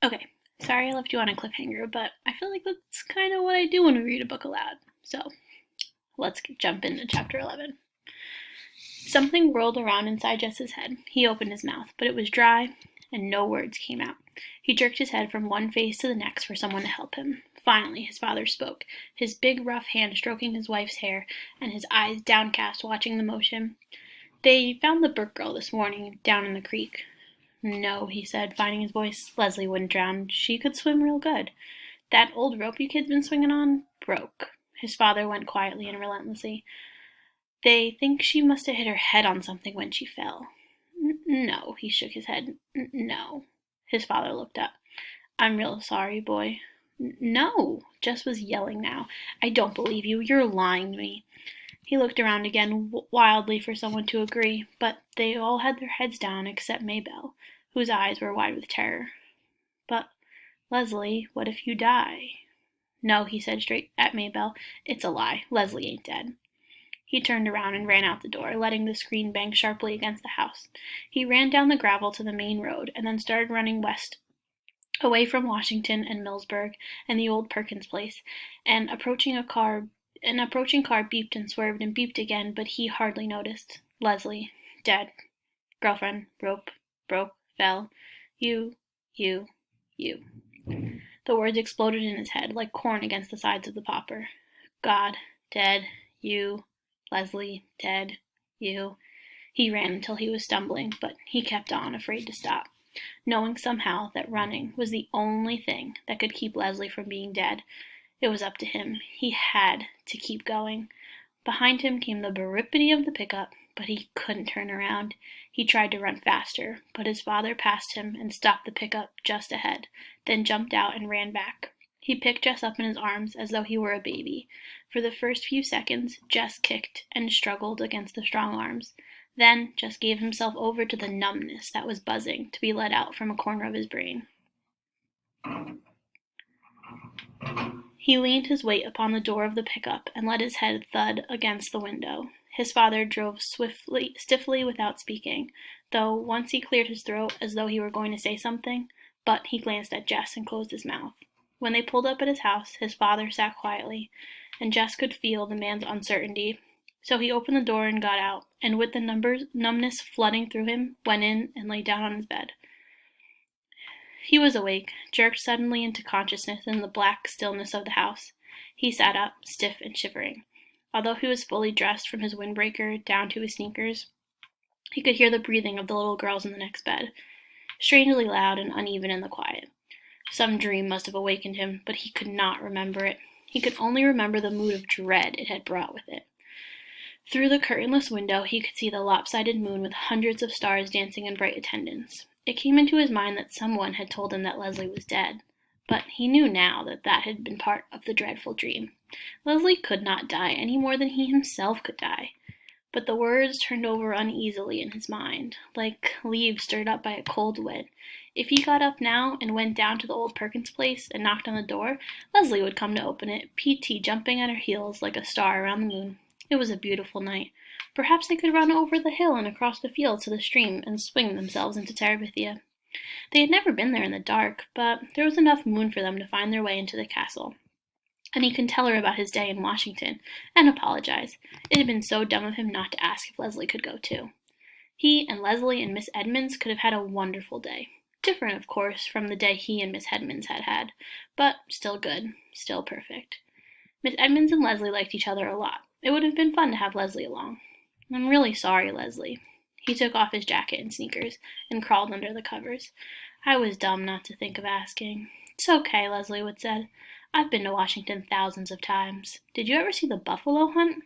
Okay, sorry I left you on a cliffhanger, but I feel like that's kind of what I do when we read a book aloud. So let's jump into chapter 11. Something whirled around inside Jess's head. He opened his mouth, but it was dry, and no words came out. He jerked his head from one face to the next for someone to help him. Finally, his father spoke, his big, rough hand stroking his wife's hair, and his eyes downcast watching the motion. They found the Burke girl this morning down in the creek. No, he said, finding his voice. Leslie wouldn't drown. She could swim real good. That old rope you kids been swinging on broke. His father went quietly and relentlessly. They think she must have hit her head on something when she fell. No, he shook his head. No. His father looked up. I'm real sorry, boy. No, Jess was yelling now. I don't believe you. You're lying to me. He looked around again wildly for someone to agree, but they all had their heads down except Maybelle, whose eyes were wide with terror. But, Leslie, what if you die? No, he said straight at Maybelle. It's a lie. Leslie ain't dead. He turned around and ran out the door, letting the screen bang sharply against the house. He ran down the gravel to the main road, and then started running west, away from Washington and Millsburg and the old Perkins place. An approaching car beeped and swerved and beeped again, but he hardly noticed. Leslie, dead. Girlfriend, rope, broke, fell. You. The words exploded in his head like corn against the sides of the popper. God, dead, you, Leslie, dead, you. He ran until he was stumbling, but he kept on, afraid to stop, knowing somehow that running was the only thing that could keep Leslie from being dead. It was up to him. He had to keep going. Behind him came the barripity of the pickup, but he couldn't turn around. He tried to run faster, but his father passed him and stopped the pickup just ahead, then jumped out and ran back. He picked Jess up in his arms as though he were a baby. For the first few seconds, Jess kicked and struggled against the strong arms. Then Jess gave himself over to the numbness that was buzzing to be let out from a corner of his brain. He leaned his weight upon the door of the pickup and let his head thud against the window. His father drove stiffly without speaking, though once he cleared his throat as though he were going to say something, but he glanced at Jess and closed his mouth. When they pulled up at his house, his father sat quietly, and Jess could feel the man's uncertainty. So he opened the door and got out, and with the numbness flooding through him, went in and lay down on his bed. He was awake, jerked suddenly into consciousness in the black stillness of the house. He sat up, stiff and shivering. Although he was fully dressed from his windbreaker down to his sneakers, he could hear the breathing of the little girls in the next bed, strangely loud and uneven in the quiet. Some dream must have awakened him, but he could not remember it. He could only remember the mood of dread it had brought with it. Through the curtainless window he could see the lopsided moon with hundreds of stars dancing in bright attendance. It came into his mind that someone had told him that Leslie was dead, but he knew now that that had been part of the dreadful dream. Leslie could not die any more than he himself could die. But the words turned over uneasily in his mind, like leaves stirred up by a cold wind. If he got up now and went down to the old Perkins place and knocked on the door, Leslie would come to open it, P.T. jumping at her heels like a star around the moon. It was a beautiful night. Perhaps they could run over the hill and across the fields to the stream and swing themselves into Terabithia. They had never been there in the dark, but there was enough moon for them to find their way into the castle. And he could tell her about his day in Washington, and apologize. It had been so dumb of him not to ask if Leslie could go too. He and Leslie and Miss Edmonds could have had a wonderful day. Different, of course, from the day he and Miss Edmonds had had, but still good, still perfect. Miss Edmonds and Leslie liked each other a lot. It would have been fun to have Leslie along. I'm really sorry, Leslie. He took off his jacket and sneakers and crawled under the covers. I was dumb not to think of asking. It's okay, Leslie would said. I've been to Washington thousands of times. Did you ever see the buffalo hunt?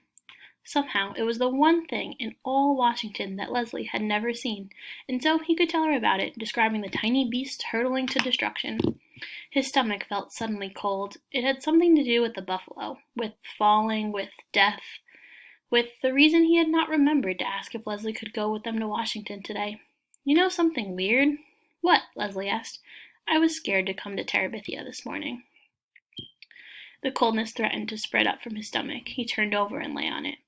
Somehow it was the one thing in all Washington that Leslie had never seen, and so he could tell her about it, describing the tiny beasts hurtling to destruction. His stomach felt suddenly cold. It had something to do with the buffalo, with falling, with death, with the reason he had not remembered to ask if Leslie could go with them to Washington today. You know something weird? What? Leslie asked. I was scared to come to Terabithia this morning. The coldness threatened to spread up from his stomach. He turned over and lay on it.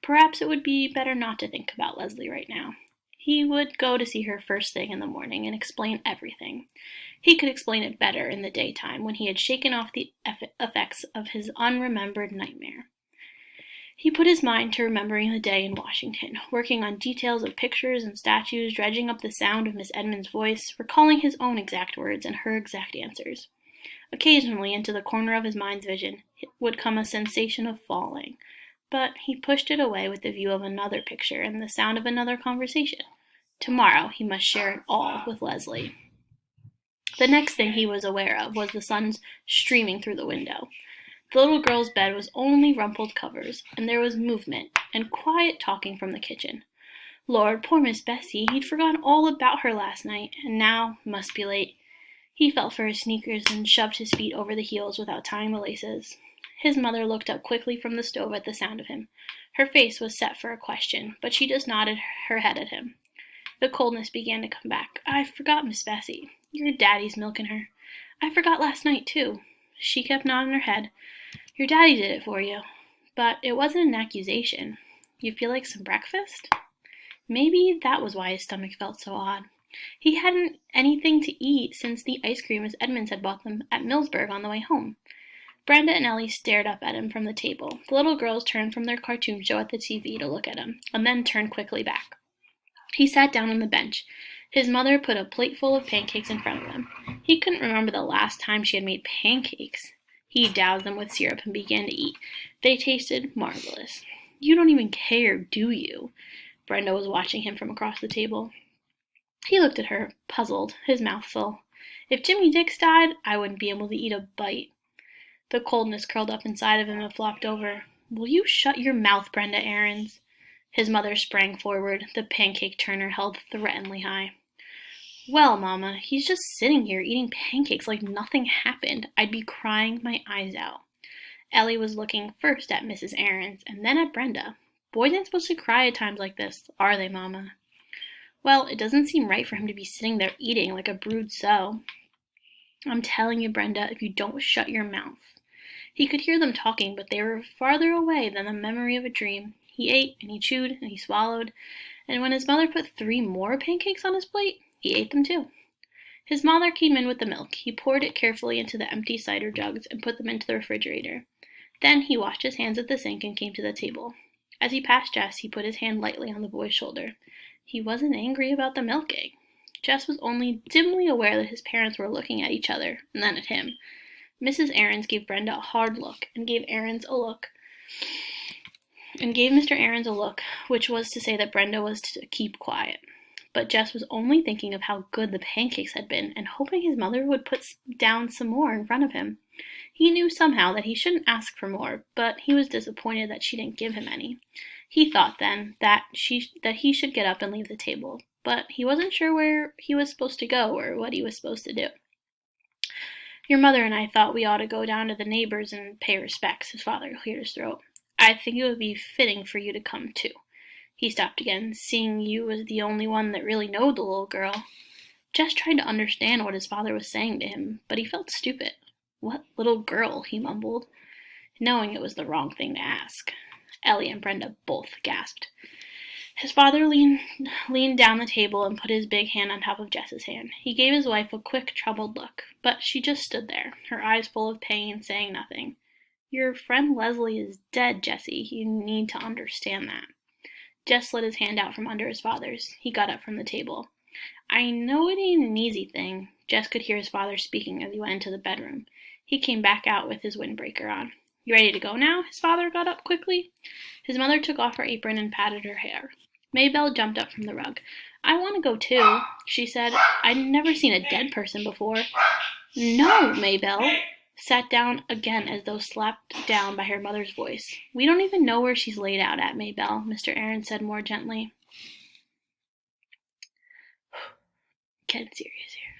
Perhaps it would be better not to think about Leslie right now. He would go to see her first thing in the morning and explain everything. He could explain it better in the daytime, when he had shaken off the effects of his unremembered nightmare. He put his mind to remembering the day in Washington, working on details of pictures and statues, dredging up the sound of Miss Edmonds' voice, recalling his own exact words and her exact answers. Occasionally, into the corner of his mind's vision would come a sensation of falling, but he pushed it away with the view of another picture and the sound of another conversation. Tomorrow he must share it all with Leslie. The next thing he was aware of was the sun streaming through the window. The little girl's bed was only rumpled covers, and there was movement and quiet talking from the kitchen. Lord, poor Miss Bessie, he'd forgotten all about her last night, and now must be late. He felt for his sneakers and shoved his feet over the heels without tying the laces. His mother looked up quickly from the stove at the sound of him. Her face was set for a question, but she just nodded her head at him. The coldness began to come back. I forgot, Miss Bessie. Your daddy's milking her. I forgot last night, too. She kept nodding her head. Your daddy did it for you. But it wasn't an accusation. You feel like some breakfast? Maybe that was why his stomach felt so odd. He hadn't anything to eat since the ice cream Miss Edmonds had bought them at Millsburg on the way home. Brenda and Ellie stared up at him from the table. The little girls turned from their cartoon show at the TV to look at him, and then turned quickly back. He sat down on the bench. His mother put a plate full of pancakes in front of him. He couldn't remember the last time she had made pancakes. He doused them with syrup and began to eat. They tasted marvelous. You don't even care, do you? Brenda was watching him from across the table. He looked at her, puzzled, his mouth full. If Jimmy Dix died, I wouldn't be able to eat a bite. The coldness curled up inside of him and flopped over. Will you shut your mouth, Brenda Aarons? His mother sprang forward, the pancake turner held threateningly high. Well, Mama, he's just sitting here eating pancakes like nothing happened. I'd be crying my eyes out. Ellie was looking first at Mrs. Aarons and then at Brenda. Boys aren't supposed to cry at times like this, are they, Mama? Well, it doesn't seem right for him to be sitting there eating like a brood sow. I'm telling you, Brenda, if you don't shut your mouth. He could hear them talking, but they were farther away than the memory of a dream. He ate, and he chewed, and he swallowed, and when his mother put 3 more pancakes on his plate, he ate them too. His mother came in with the milk. He poured it carefully into the empty cider jugs and put them into the refrigerator. Then he washed his hands at the sink and came to the table. As he passed Jess, he put his hand lightly on the boy's shoulder. He wasn't angry about the milking. Jess was only dimly aware that his parents were looking at each other, and then at him. Mrs. Aarons gave Brenda a hard look, and gave Mr. Aarons a look, which was to say that Brenda was to keep quiet. But Jess was only thinking of how good the pancakes had been, and hoping his mother would put down some more in front of him. He knew somehow that he shouldn't ask for more, but he was disappointed that she didn't give him any. He thought then that he should get up and leave the table, but he wasn't sure where he was supposed to go or what he was supposed to do. Your mother and I thought we ought to go down to the neighbors and pay respects, his father cleared his throat. I think it would be fitting for you to come too. He stopped again, seeing you as the only one that really knowed the little girl. Jess tried to understand what his father was saying to him, but he felt stupid. What little girl, he mumbled, knowing it was the wrong thing to ask. Ellie and Brenda both gasped. His father leaned down the table and put his big hand on top of Jess's hand. He gave his wife a quick, troubled look, but she just stood there, her eyes full of pain, saying nothing. Your friend Leslie is dead, Jessie. You need to understand that. Jess slid his hand out from under his father's. He got up from the table. I know it ain't an easy thing. Jess could hear his father speaking as he went into the bedroom. He came back out with his windbreaker on. You ready to go now? His father got up quickly. His mother took off her apron and patted her hair. Maybelle jumped up from the rug. I want to go too, she said. I'd never seen a dead person before. No, Maybelle sat down again as though slapped down by her mother's voice. We don't even know where she's laid out at, Maybelle, Mr. Aarons said more gently. Getting serious here.